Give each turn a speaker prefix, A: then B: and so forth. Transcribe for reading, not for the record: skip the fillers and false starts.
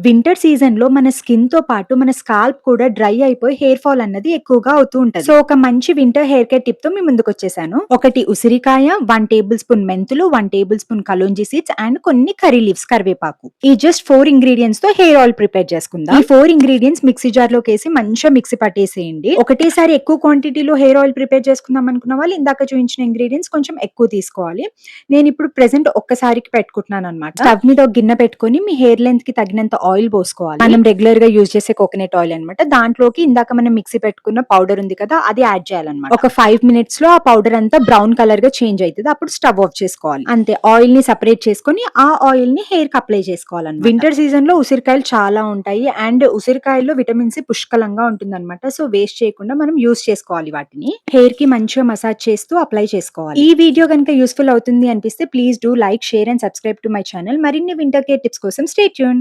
A: Winter సీజన్‌లో మన స్కిన్‌తో పాటు మన స్కాల్ప్ కూడా డ్రై అయిపోయి హెయిర్ ఫాల్ అన్నది ఎక్కువగా అవుతూ ఉంటది. సో, ఒక మంచి వింటర్ హెయిర్ కేర్ టిప్‌తో మీ ముందుకొచ్చేసాను. ఒకటి ఉసిరికాయ, 1 టేబుల్ స్పూన్ మెంతులు, 1 table spoon kalonji seeds and కొన్ని కర్రీ లీవ్స్ కరివేపాకు. ఈ జస్ట్ 4 ఇంగ్రీడియెంట్స్‌తో హెయిర్ ఆయిల్ ప్రిపేర్ చేసుకుందాం. ఈ 4 ఇంగ్రీడియెంట్స్ మిక్సీ జార్‌లోకేసి మంచిగా మిక్సీ పట్టేసేయండి. ఒకటేసారి ఎక్కువ క్వాంటిటీలో హెయిర్ ఆయిల్ ప్రిపేర్ చేసుకుందాం అనుకున్న వాళ్ళు ఇందాక చూయించిన ఇంగ్రీడియెంట్స్ కొంచెం ఎక్కువ తీసుకోవాలి. నేనిప్పుడు ప్రెజెంట్ ఒక్కసారికి పెట్టుకుంటున్నాననమాట. స్టవ్ మీద ఒక గిన్నె పెట్టుకొని మీ హెయిర్ లెంగ్త్‌కి తగినంత ఆయిల్ పోసుకోవాలి. మనం రెగ్యులర్‌గా యూజ్ చేసే కోకోనట్ ఆయిల్ అన్నమాట. దాంట్లోకి ఇందాక మనం మిక్సీ పెట్టుకున్న పౌడర్ ఉంది కదా! అది యాడ్ చేయాలన్నమాట. ఒక 5 మినిట్స్‌లో ఆ పౌడర్ అంతా బ్రౌన్ కలర్‌గా చేంజ్ అయితది. అప్పుడు స్టవ్ ఆఫ్ చేసుకోవాలి. అంతే ఆయిల్‌ని సెపరేట్ చేసుకొని ఆ ఆయిల్‌ని హెయిర్‌కి అప్లై చేసుకోవాలన్నమాట. వింటర్ సీజన్‌లో ఉసిరికాయలు చాలా ఉంటాయి. అండ్ ఉసిరికాయల్లో విటమిన్ సి పుష్కలంగా ఉంటుందన్నమాట. సో, వేస్ట్ చేయకుండా మనం యూజ్ చేసుకోవాలి వాటిని. హెయిర్‌కి మంచిగా మసాజ్ చేస్తూ అప్లై చేసుకోవాలి. ఈ వీడియో గనుక యూజ్‌ఫుల్ అవుతుంది అనిపిస్తే please do like, share and subscribe to my channel. మరిన్ని వింటర్ కేర్ టిప్స్ కోసం స్టే ట్యూన్.